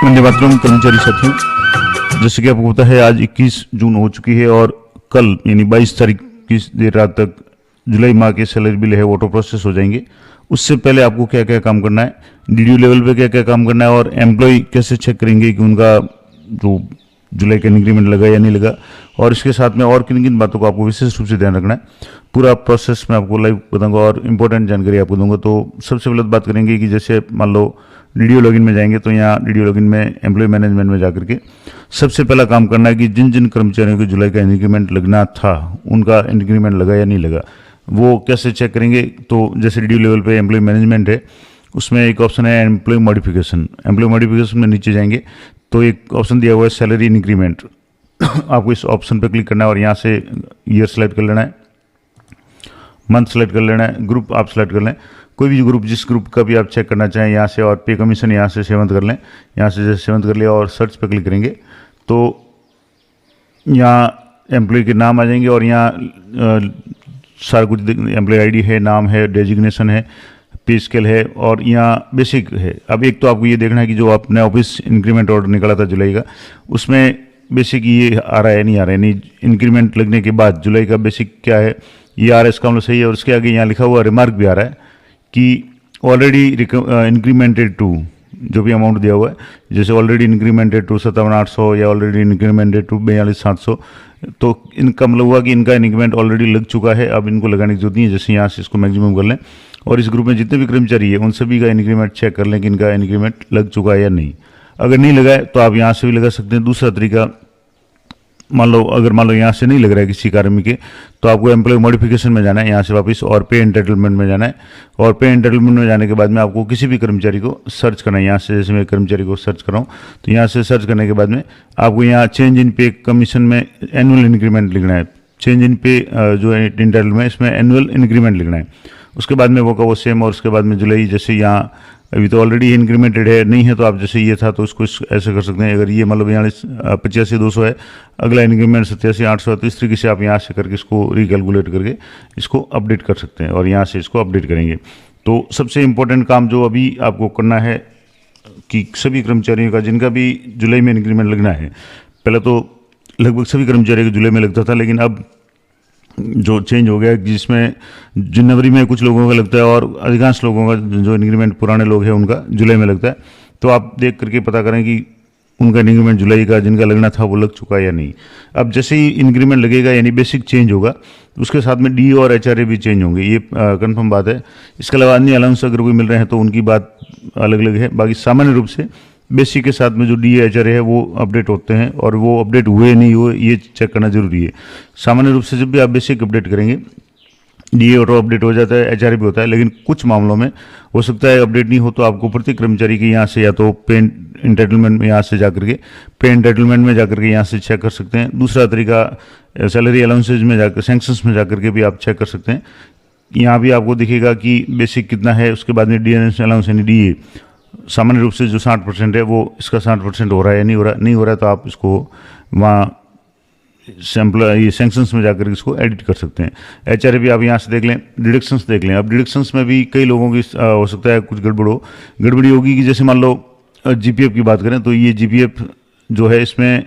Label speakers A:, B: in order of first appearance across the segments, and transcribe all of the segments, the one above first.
A: वंदे मातरम कर्मचारी साथियों, जैसे कि आपको पता है आज 21 जून हो चुकी है और कल यानी 22 तारीख की देर रात तक जुलाई माह के सैलरी बिल है वो ऑटो प्रोसेस हो जाएंगे। उससे पहले आपको क्या क्या काम करना है, डीडीयू लेवल पे क्या क्या काम करना है और एम्प्लॉय कैसे चेक करेंगे कि उनका जो जुलाई का इंक्रीमेंट लगा या नहीं लगा, और इसके साथ में और किन किन बातों को आपको विशेष रूप से ध्यान रखना है, पूरा प्रोसेस मैं आपको लाइव बताऊंगा और इम्पोर्टेंट जानकारी आपको दूंगा। तो सबसे पहले बात करेंगे कि जैसे मान लो डीडीयू लॉगिन में जाएंगे तो यहाँ डीडीयू लॉगिन में एम्प्लॉय मैनेजमेंट में जाकर के सबसे पहला काम करना है कि जिन जिन कर्मचारियों को जुलाई का इंक्रीमेंट लगना था उनका इंक्रीमेंट लगा या नहीं लगा, वो कैसे चेक करेंगे। तो जैसे डीडीयू लेवल पे एम्प्लॉय मैनेजमेंट है, उसमें एक ऑप्शन है एम्प्लॉय मॉडिफिकेशन। एम्प्लॉय मॉडिफिकेशन में नीचे जाएंगे तो एक ऑप्शन दिया हुआ है सैलरी इंक्रीमेंट। आपको इस ऑप्शन पर क्लिक करना है और यहाँ से ईयर सेलेक्ट कर लेना है, मंथ सेलेक्ट कर लेना है, ग्रुप आप सेलेक्ट कर लें, कोई भी ग्रुप जिस ग्रुप का भी आप चेक करना चाहें यहाँ से, और पे कमीशन यहाँ से 7th कर लें, यहाँ से जैसे 7th कर लिया और सर्च पे क्लिक करेंगे तो यहाँ एम्प्लॉय के नाम आ जाएंगे और यहाँ सारा कुछ एम्प्लॉय आईडी है, नाम है, डेजिग्नेशन है, पे स्केल है और यहाँ बेसिक है। अब एक तो आपको ये देखना है कि जो आपने ऑफिस इंक्रीमेंट ऑर्डर निकाला था जुलाई का, उसमें बेसिक ये आ रहा है नहीं आ रहा है, नहीं इंक्रीमेंट लगने के बाद जुलाई का बेसिक क्या है ये आ रहा है, इसका मतलब सही है। और उसके आगे यहाँ लिखा हुआ रिमार्क भी आ रहा है कि ऑलरेडी इंक्रीमेंटेड टू, जो भी अमाउंट दिया हुआ है, जैसे ऑलरेडी इंक्रीमेंटेड टू 57,800 या ऑलरेडी इंक्रीमेंटेड टू 42,700, तो इनका मतलब हुआ कि इनका इंक्रीमेंट ऑलरेडी लग चुका है, अब इनको लगाने की जरूरत नहीं है। जैसे यहाँ से इसको मैक्सिमम कर लें और इस ग्रुप में जितने भी कर्मचारी है उन सभी का इंक्रीमेंट चेक कर लें कि इनका इंक्रीमेंट लग चुका है या नहीं। अगर नहीं लगा है तो आप यहाँ से भी लगा सकते हैं। दूसरा तरीका, मान लो यहाँ से नहीं लग रहा है किसी कारण के, तो आपको एम्प्लॉय मॉडिफिकेशन में जाना है, यहाँ से वापस और पे एंटाइटलमेंट में जाना है, और पे एंटाइटलमेंट में जाने के बाद में आपको किसी भी कर्मचारी को सर्च करना है। यहाँ से जैसे मैं कर्मचारी को सर्च कर रहा हूँ तो यहाँ से सर्च करने के बाद में आपको यहाँ चेंज इन पे कमीशन में एनुअल इंक्रीमेंट लिखना है। चेंज इन पे जो एंटाइटलमेंट में इसमें एनुअल इंक्रीमेंट लिखना है। उसके बाद में वो सेम, और उसके बाद में जुलाई, जैसे यहाँ अभी तो ऑलरेडी इंक्रीमेंटेड है, नहीं है तो आप जैसे ये था तो उसको ऐसे कर सकते हैं। अगर ये मतलब यहाँ 85,200 है, अगला इंक्रीमेंट 87,800 है, तो इस तरीके से आप यहाँ से करके इसको रिकैलकुलेट करके इसको अपडेट कर सकते हैं और यहाँ से इसको अपडेट करेंगे। तो सबसे इम्पोर्टेंट काम जो अभी आपको करना है कि सभी कर्मचारियों का जिनका भी जुलाई में इंक्रीमेंट लगना है, पहले तो लगभग सभी कर्मचारियों को जुलाई में लगता था, लेकिन अब जो चेंज हो गया जिसमें जनवरी में कुछ लोगों का लगता है और अधिकांश लोगों का जो इंक्रीमेंट पुराने लोग हैं उनका जुलाई में लगता है। तो आप देख करके पता करें कि उनका इंक्रीमेंट जुलाई का जिनका लगना था वो लग चुका है या नहीं। अब जैसे ही इंक्रीमेंट लगेगा यानी बेसिक चेंज होगा, उसके साथ में डी और एचआरए भी चेंज होंगे, ये कंफर्म बात है। इसके अलावा अन्य अलाउंस अगर कोई मिल रहे हैं तो उनकी बात अलग अलग है। बाकी सामान्य रूप से बेसिक के साथ में जो डी एच आर है वो अपडेट होते हैं, और वो अपडेट हुए नहीं हुए ये चेक करना जरूरी है। सामान्य रूप से जब भी आप बेसिक अपडेट करेंगे डी ऑटो अपडेट हो जाता है, एच आर भी होता है, लेकिन कुछ मामलों में हो सकता है अपडेट नहीं हो, तो आपको प्रत्येक कर्मचारी के यहाँ से या तो पे एंटाइटलमेंट में यहाँ से जाकर के पे एंटाइटलमेंट में जाकर के यहाँ से चेक कर सकते हैं। दूसरा तरीका सैलरी अलाउंसेज में जाकर सैंक्शंस में जाकर के भी आप चेक कर सकते हैं। यहाँ भी आपको दिखेगा कि बेसिक कितना है, उसके बाद में डी अलाउंस यानी डी सामान्य रूप से जो 60% है वो इसका 60% हो रहा है या नहीं हो रहा है, तो आप इसको वहाँ सैम्पल ये सैंक्शंस में जाकर इसको एडिट कर सकते हैं। एचआरए भी आप यहाँ से देख लें, डिडक्शंस देख लें। अब डिडक्शंस में भी कई लोगों की हो सकता है कुछ गड़बड़ी होगी कि जैसे मान लो जीपीएफ की बात करें तो ये जीपीएफ जो है इसमें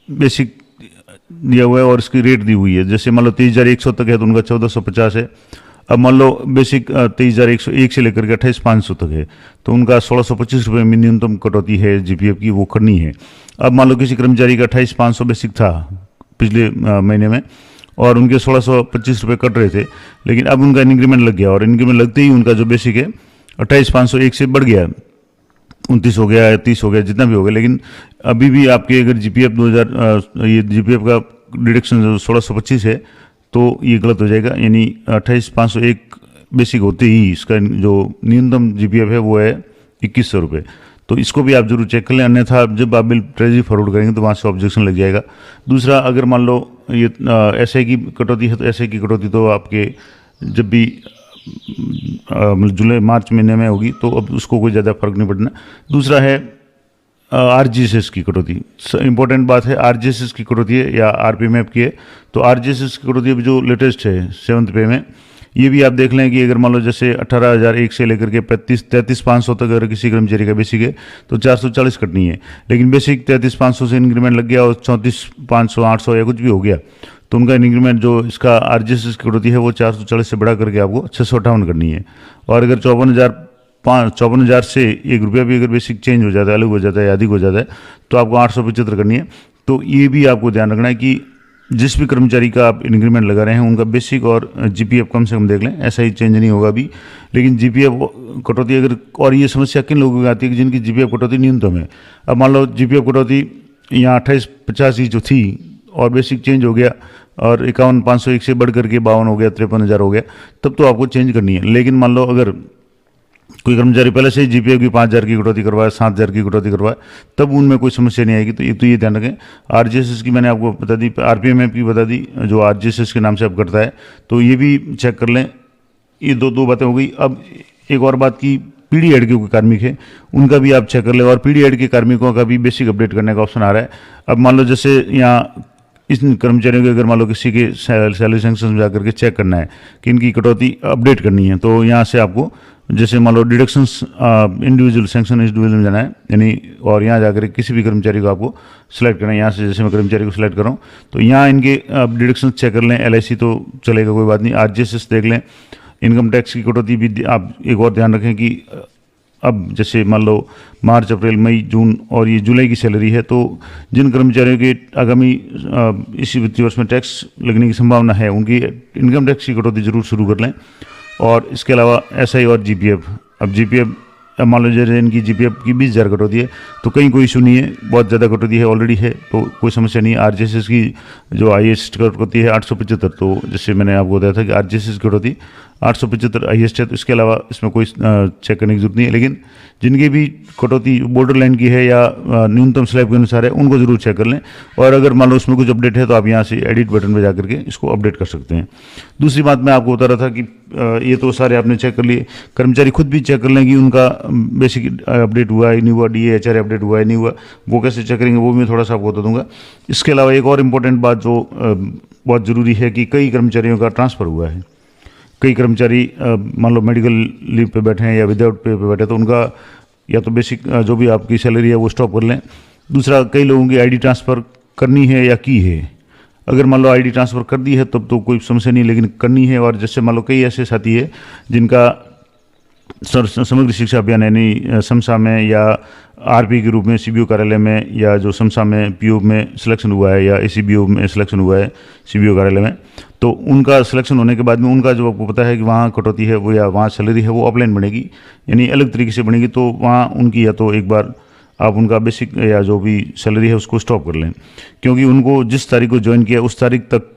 A: बेसिक दिया हुआ है और इसकी रेट दी हुई है। जैसे मान लो 23,100 तक है तो उनका 1450 है। अब मान लो बेसिक 23,101 से लेकर के 28,500 तक है तो उनका 1,625 रुपये में न्यूनतम कटौती है जीपीएफ की, वो करनी है। अब मान लो किसी कर्मचारी का 28,500 बेसिक था पिछले महीने में और उनके 1,625 रुपये कट रहे थे, लेकिन अब उनका इंक्रीमेंट लग गया और इंक्रीमेंट लगते ही उनका जो बेसिक है 28,501 से बढ़ गया, 29 हो गया, 30 हो गया, जितना भी हो गया। लेकिन अभी भी आपके अगर जीपीएफ 2000 ये जीपीएफ का डिडक्शन 1,625 है तो ये गलत हो जाएगा, यानी 28,501 बेसिक होते ही इसका जो न्यूनतम जीपीएफ है वो है 2,100 रुपये। तो इसको भी आप जरूर चेक कर लें, अन्यथा जब आप बिल ट्रेजरी फॉरवर्ड करेंगे तो वहाँ से ऑब्जेक्शन लग जाएगा। दूसरा, अगर मान लो ये एसआई की कटौती है तो एसआई की कटौती तो आपके जब भी जुलाई मार्च महीने में होगी तो अब उसको कोई ज़्यादा फर्क नहीं पड़ना। दूसरा है आरजीएसएस की कटौती। इंपॉर्टेंट बात है, आरजीएसएस की कटौती है या आरपीएमएफ की है। तो आरजीएसएस की कटौती अभी जो लेटेस्ट है 7th पे में ये भी आप देख लें कि अगर मान लो जैसे 18,001 से लेकर के 33,500 तक अगर किसी कर्मचारी का बेसिक है तो 440 कटनी है। लेकिन बेसिक 33,500 से इंक्रीमेंट लग गया और 34,500 800 या कुछ भी हो गया तो उनका इंक्रीमेंट जो इसका RGSS की कटौती है वो 440 से बढ़ा करके आपको 658 करनी है। और अगर 54,000 से ₹1 भी अगर बेसिक चेंज हो जाता है, अलग हो जाता है या अधिक हो जाता है तो आपको 875 करनी है। तो ये भी आपको ध्यान रखना है कि जिस भी कर्मचारी का आप इंक्रीमेंट लगा रहे हैं उनका बेसिक और GPF कम से कम देख लें, ऐसा ही चेंज नहीं होगा अभी। लेकिन GPF कटौती अगर, और ये समस्या किन लोगों की आती है कि जिनकी GPF कटौती न्यूनतम है। अब मान लो GPF कटौती यहाँ 28,85 जो थी और बेसिक चेंज हो गया और 51,501 से बढ़ करके 52 हो गया, 53,000 हो गया, तब तो आपको चेंज करनी है। लेकिन मान लो अगर कोई कर्मचारी पहले से ही GPF की 5,000 की कटौती करवाए, 7,000 की कटौती करवाए, तब उनमें कोई समस्या नहीं आएगी। तो ये ध्यान रखें। RGSS की मैंने आपको बता दी, RPMF की बता दी, जो RGSS के नाम से अब करता है, तो ये भी चेक कर लें। ये दो बातें हो गई। अब एक और बात की PD-ED के कोई कार्मिक है उनका भी आप चेक कर लें, और PD-ED के कार्मिकों का भी बेसिक अपडेट करने का ऑप्शन आ रहा है। अब मान लो जैसे यहाँ इस कर्मचारियों के अगर मान लो किसी के सैलरी सेंक्शन में जाकर के चेक करना है कि इनकी कटौती अपडेट करनी है, तो यहाँ से आपको जैसे मान लो डिडक्शंस इंडिविजुअल सेंक्शन इंडिविजुअल में जाना है यानी, और यहाँ जाकर किसी भी कर्मचारी को आपको सिलेक्ट करना है। यहाँ से जैसे मैं कर्मचारी को सिलेक्ट कर रहा हूँ तो यहाँ इनके डिडक्शंस चेक कर लें। LIC तो चलेगा, कोई बात नहीं। RGSS देख लें। इनकम टैक्स की कटौती भी आप एक और ध्यान रखें कि अब जैसे मान लो मार्च, अप्रैल, मई, जून और ये जुलाई की सैलरी है, तो जिन कर्मचारियों के आगामी इसी वित्तीय वर्ष में टैक्स लगने की संभावना है उनकी इनकम टैक्स की कटौती जरूर शुरू कर लें। और इसके अलावा SI और GPF। अब GPF मान लो जैसे इनकी GPF की 20,000 कटौती है तो कहीं कोई इशू नहीं है, बहुत ज़्यादा कटौती है ऑलरेडी है तो कोई समस्या नहीं है। RGSS की जो हाईएस्ट कटौती है 875, तो जैसे मैंने आपको बताया था कि RGSS की कटौती 875 हाईएस्ट है, तो इसके अलावा इसमें कोई चेक करने की जरूरत नहीं है। लेकिन जिनकी भी कटौती बॉर्डर लाइन की है या न्यूनतम स्लैब के अनुसार है उनको जरूर चेक कर लें। और अगर मान लो उसमें कुछ अपडेट है तो आप यहाँ से एडिट बटन पर जाकर के इसको अपडेट कर सकते हैं। दूसरी बात मैं आपको बता रहा था कि ये तो सारे आपने चेक कर लिए, कर्मचारी खुद भी चेक कर लें कि उनका बेसिक अपडेट हुआ है नहीं हुआ, DA HRA अपडेट हुआ है नहीं हुआ, वो कैसे चेक करेंगे वो भी मैं थोड़ा सा आपको बता दूंगा। इसके अलावा एक और इम्पोर्टेंट बात जो बहुत ज़रूरी है कि कई कर्मचारियों का ट्रांसफ़र हुआ है। कई कर्मचारी मान लो मेडिकल लीव पे बैठे हैं या विदाउट पे बैठे, तो उनका या तो बेसिक जो भी आपकी सैलरी है वो स्टॉप कर लें। दूसरा, कई लोगों की ID ट्रांसफ़र करनी है या की है। अगर मान लो ID ट्रांसफ़र कर दी है तब तो कोई समस्या नहीं, लेकिन करनी है, और जैसे मान लो कई ऐसे साथी है जिनका समग्र शिक्षा अभियान यानी समसा में या RP के रूप में CBO कार्यालय में, या जो समसा में PO में सिलेक्शन हुआ है या ACBO में सिलेक्शन हुआ है CBO कार्यालय में, तो उनका सिलेक्शन होने के बाद में उनका जो आपको पता है कि वहाँ कटौती है वो या वहाँ सैलरी है वो ऑफलाइन बनेगी, यानी अलग तरीके से बनेगी। तो वहाँ उनकी या तो एक बार आप उनका बेसिक या जो भी सैलरी है उसको स्टॉप कर लें, क्योंकि उनको जिस तारीख को ज्वाइन किया उस तारीख तक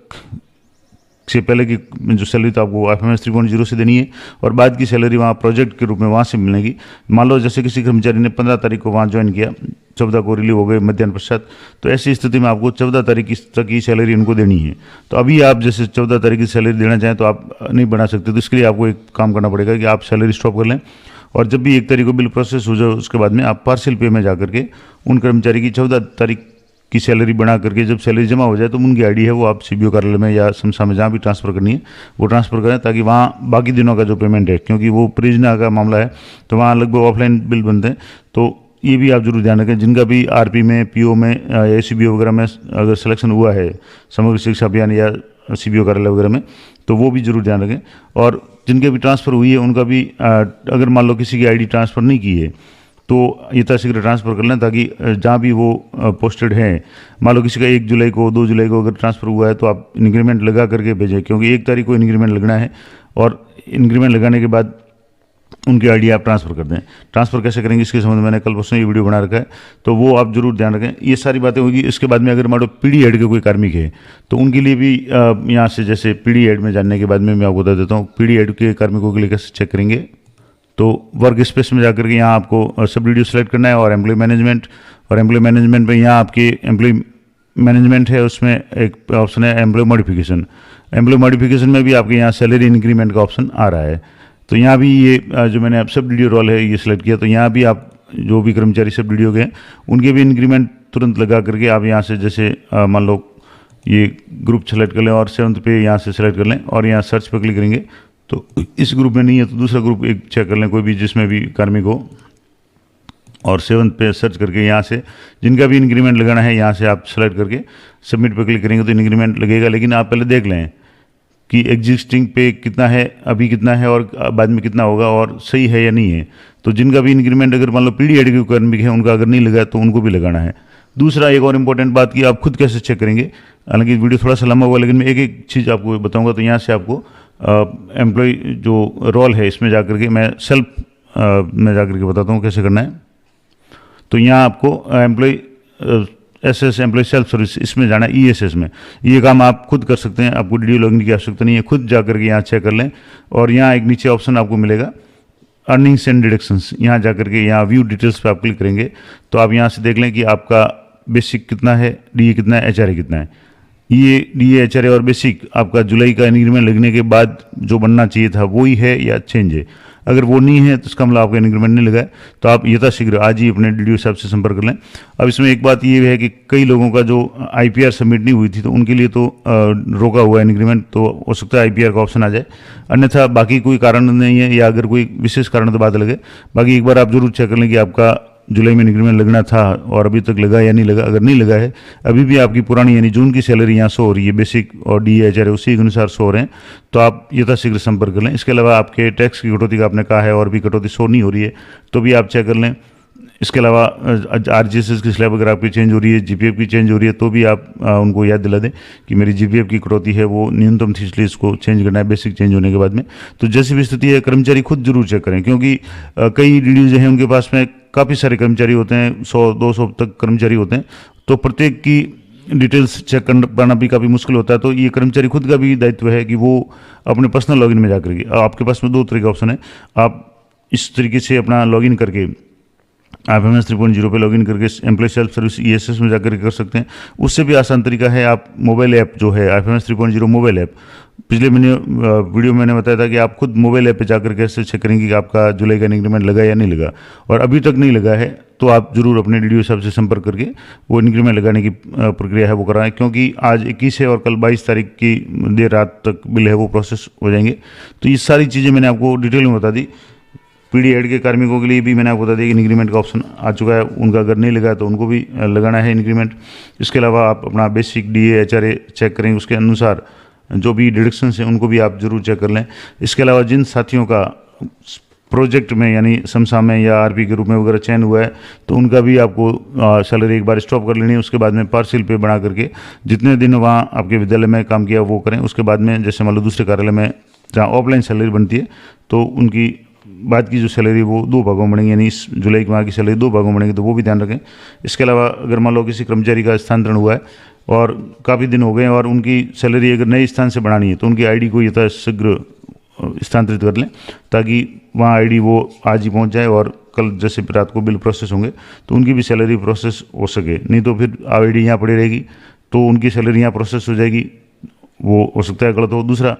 A: से पहले की जो सैलरी तो आपको FMS 3.0 से देनी है, और बाद की सैलरी वहाँ प्रोजेक्ट के रूप में वहाँ से मिलेगी। मान लो जैसे किसी कर्मचारी ने 15 तारीख को वहाँ ज्वाइन किया, 14 को रिलीव हो गए मध्याह्न पश्चात, तो ऐसी स्थिति में आपको 14 तारीख तक की सैलरी उनको देनी है। तो अभी आप जैसे 14 तारीख की सैलरी देना चाहें तो आप नहीं बढ़ा सकते, तो इसके लिए आपको एक काम करना पड़ेगा कि आप सैलरी स्टॉप कर लें, और जब भी 1 तारीख को बिल प्रोसेस हो जाए उसके बाद में आप पार्शियल पे में जाकर के उन कर्मचारी की 14 तारीख की सैलरी बना करके जब सैलरी जमा हो जाए तो उनकी ID है वो आप CBO कार्यालय में या समसा में जहाँ भी ट्रांसफ़र करनी है वो ट्रांसफ़र करें, ताकि वहाँ बाकी दिनों का जो पेमेंट है, क्योंकि वो परियोजना का मामला है तो वहाँ लगभग ऑफलाइन बिल बनते हैं। तो ये भी आप जरूर ध्यान रखें, जिनका भी RP में, PO में या ACBO वगैरह में अगर सिलेक्शन हुआ है समग्र शिक्षा अभियान या CBO कार्यालय वगैरह में, तो वो भी जरूर ध्यान रखें। और जिनके भी ट्रांसफ़र हुई है उनका भी अगर मान लो किसी की ID ट्रांसफ़र नहीं की है तो यथाशीघ्र ट्रांसफ़र कर लें, ताकि जहाँ भी वो पोस्टेड हैं, मान लो किसी का 1 जुलाई को 2 जुलाई को अगर ट्रांसफ़र हुआ है तो आप इंक्रीमेंट लगा करके भेजें, क्योंकि 1 तारीख को इंक्रीमेंट लगना है, और इंक्रीमेंट लगाने के बाद उनकी ID आप ट्रांसफ़र कर दें। ट्रांसफ़र कैसे करेंगे इसके संबंध में मैंने कल परसों ये वीडियो बना रखा है, तो वो आप जरूर ध्यान रखें। ये सारी बातें होगी। इसके बाद में अगर मान लो PD-ED के कोई कार्मिक है तो उनके लिए भी यहाँ से जैसे PD-ED में जानने के बाद में मैं आपको बता देता हूँ PD-ED के कार्मिकों के लिए कैसे चेक करेंगे। तो वर्क स्पेस में जाकर के यहाँ आपको सब वीडियो सेलेक्ट करना है, और एम्प्लॉय मैनेजमेंट, और एम्प्लॉय मैनेजमेंट में यहाँ आपके एम्प्लॉय मैनेजमेंट है, उसमें एक ऑप्शन है एम्प्लॉय मॉडिफिकेशन। एम्प्लॉय मॉडिफिकेशन में भी आपके यहाँ सैलरी इंक्रीमेंट का ऑप्शन आ रहा है। तो यहाँ भी ये जो मैंने अब सब वीडियो रोल है ये सिलेक्ट किया, तो यहाँ भी आप जो भी कर्मचारी सब वीडियो के हैं उनके भी इंक्रीमेंट तुरंत लगा करके आप यहाँ से जैसे मान लो ये ग्रुप सेलेक्ट कर लें और 7th पे यहाँ से सेलेक्ट कर लें, और यहाँ सर्च पर क्लिक करेंगे तो इस ग्रुप में नहीं है तो दूसरा ग्रुप एक चेक कर लें, कोई भी जिसमें भी कार्मिक हो, और 7 पे सर्च करके यहाँ से जिनका भी इंक्रीमेंट लगाना है यहाँ से आप सेलेक्ट करके सबमिट पे क्लिक करेंगे तो इंक्रीमेंट लगेगा। लेकिन आप पहले देख लें कि एग्जिस्टिंग पे कितना है, अभी कितना है और बाद में कितना होगा और सही है या नहीं है। तो जिनका भी इंक्रीमेंट अगर मान लो पीडीआईडी के कार्मिक है उनका अगर नहीं लगा तो उनको भी लगाना है। दूसरा एक और इम्पोर्टेंट बात कि आप खुद कैसे चेक करेंगे, हालांकि वीडियो थोड़ा सा लंबा हुआ लेकिन मैं एक एक चीज़ आपको बताऊंगा। तो यहाँ से आपको एम्प्लॉय जो रोल है इसमें जाकर के मैं सेल्फ में जाकर के बताता हूँ कैसे करना है। तो यहाँ आपको employ SS employ self service इसमें जाना है, ईएसएस में। ये काम आप खुद कर सकते हैं, आपको डीडी लॉगिन की आवश्यकता नहीं है, खुद जाकर के यहाँ चेक कर लें। और यहाँ एक नीचे ऑप्शन आपको मिलेगा अर्निंग्स एंड डिडक्शंस, यहाँ जाकर के यहाँ व्यू डिटेल्स पे आप क्लिक करेंगे तो आप यहाँ से देख लें कि आपका बेसिक कितना है, डीए कितना है, एचआरए कितना है। ये डीए एचआरए और बेसिक आपका जुलाई का इंक्रीमेंट लगने के बाद जो बनना चाहिए था वो ही है या चेंज है। अगर वो नहीं है तो इसका मतलब आपका इंक्रीमेंट नहीं लगा है, तो आप यथाशीघ्र आज ही अपने डीडीओ साहब से संपर्क कर लें। अब इसमें एक बात ये है कि कई लोगों का जो आईपीआर सबमिट नहीं हुई थी तो उनके लिए तो रोका हुआ है इंक्रीमेंट, तो हो सकता है आईपीआर का ऑप्शन आ जाए। अन्यथा बाकी कोई कारण नहीं है या अगर कोई विशेष कारण तो बात लगे। बाकी एक बार आप जरूर चेक कर लें कि आपका जुलाई में इंक्रीमेंट लगना था और अभी तक लगा या नहीं लगा। अगर नहीं लगा है, अभी भी आपकी पुरानी यानी जून की सैलरी यहाँ शो हो रही है, बेसिक और डी एच आर उसी के अनुसार शो हो रहे हैं, तो आप यथाशीघ्र संपर्क कर लें। इसके अलावा आपके टैक्स की कटौती का आपने कहा है और भी कटौती शो नहीं हो रही है तो भी आप चेक कर लें। इसके अलावा आरजीएसएस की स्लैब अगर आपकी चेंज हो रही है, जीपीएफ की चेंज हो रही है तो भी आप उनको याद दिला दें कि मेरी जीपीएफ की कटौती है वो न्यूनतम थी, इसलिए इसको चेंज करना है बेसिक चेंज होने के बाद में। तो जैसी भी स्थिति है कर्मचारी खुद जरूर चेक करें, क्योंकि कई डीडी जो हैं उनके पास में काफ़ी सारे कर्मचारी होते हैं, 100-200 तक कर्मचारी होते हैं, तो प्रत्येक की डिटेल्स चेक कर पाना भी काफ़ी मुश्किल होता है। तो ये कर्मचारी खुद का भी दायित्व है कि वो अपने पर्सनल लॉगिन में जाकर के, आपके पास में 2 तरह के ऑप्शन है, आप इस तरीके से अपना लॉगिन करके IFMS 3.0 पे लॉगिन करके एम्प्लॉय सेल्फ सर्विस ESS में जाकर कर सकते हैं। उससे भी आसान तरीका है, आप मोबाइल ऐप जो है IFMS 3.0 मोबाइल ऐप, पिछले वीडियो में मैंने बताया था कि आप खुद मोबाइल ऐप पे जाकर कैसे चेक करेंगे कि आपका जुलाई का इंक्रीमेंट लगा या नहीं लगा, और अभी तक नहीं लगा है तो आप जरूर अपने डीडीओ साहब से संपर्क करके वो इंक्रीमेंट लगाने की प्रक्रिया है वो कराएं, क्योंकि आज 21 है और कल 22 तारीख की देर रात तक बिल है वो प्रोसेस हो जाएंगे। तो ये सारी चीज़ें मैंने आपको डिटेल में बता दी। पीडीएड के कार्मिकों के लिए भी मैंने आपको बता दिया कि इंक्रीमेंट का ऑप्शन आ चुका है, उनका अगर नहीं लगा है तो उनको भी लगाना है इंक्रीमेंट। इसके अलावा आप अपना बेसिक डीए एचआरए चेक करेंगे, उसके अनुसार जो भी डिडक्शंस हैं उनको भी आप जरूर चेक कर लें। इसके अलावा जिन साथियों का प्रोजेक्ट में यानी समसा में या आरपी के रूप में वगैरह चयन हुआ है तो उनका भी आपको सैलरी एक बार स्टॉप कर लेनी है, उसके बाद में पार्शियल पे बना करके जितने दिन वहाँ आपके विद्यालय में काम किया वो करें। उसके बाद में जैसे मान लो दूसरे कार्यालय में जहाँ ऑफलाइन सैलरी बनती है तो उनकी बाद की जो सैलरी वो 2 भागों में बढ़ेंगी, यानी इस जुलाई के माह की सैलरी 2 भागों में बढ़ेंगी, तो वो भी ध्यान रखें। इसके अलावा अगर मान लो किसी कर्मचारी का स्थानांतरण हुआ है और काफ़ी दिन हो गए और उनकी सैलरी अगर नए स्थान से बढ़ानी है तो उनकी आईडी को यथाशीघ्र स्थानांतरित कर लें, ताकि वहाँ आईडी वो आज ही पहुँच जाए और कल जैसे रात को बिल प्रोसेस होंगे तो उनकी भी सैलरी प्रोसेस हो सके। नहीं तो फिर आईडी यहाँ पड़ी रहेगी तो उनकी सैलरी यहाँ प्रोसेस हो जाएगी, वो हो सकता है गलत हो। दूसरा,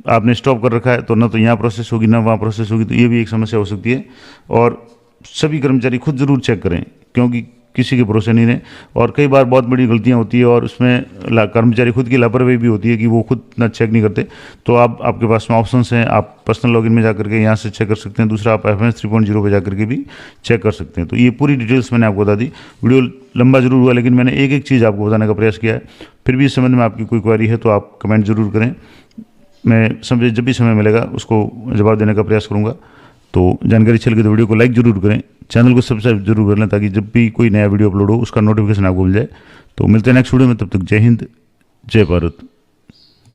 A: आपने स्टॉप कर रखा है तो ना तो यहाँ प्रोसेस होगी ना वहाँ प्रोसेस होगी, तो ये भी एक समस्या हो सकती है। और सभी कर्मचारी खुद ज़रूर चेक करें, क्योंकि किसी के भरोसे नहीं रहे और कई बार बहुत बड़ी गलतियाँ होती है और उसमें कर्मचारी खुद की लापरवाही भी होती है कि वो खुद ना चेक नहीं करते। तो आप आपके पास में ऑप्शंस हैं, आप पर्सनल लॉगिन में जाकर के यहाँ से चेक कर सकते हैं। दूसरा, आप IFMS 3.0 पे जाकर के भी चेक कर सकते हैं। तो ये पूरी डिटेल्स मैंने आपको बता दी। वीडियो लंबा जरूर हुआ लेकिन मैंने एक एक चीज़ आपको बताने का प्रयास किया है। फिर भी इस संबंध में आपकी कोई क्वेरी है तो आप कमेंट जरूर करें, मैं समझे जब भी समय मिलेगा उसको जवाब देने का प्रयास करूँगा। तो जानकारी अच्छी लगी तो वीडियो को लाइक जरूर करें, चैनल को सब्सक्राइब जरूर कर लें, ताकि जब भी कोई नया वीडियो अपलोड हो उसका नोटिफिकेशन आपको मिल जाए। तो मिलते हैं नेक्स्ट वीडियो में, तब तक जय हिंद, जय भारत।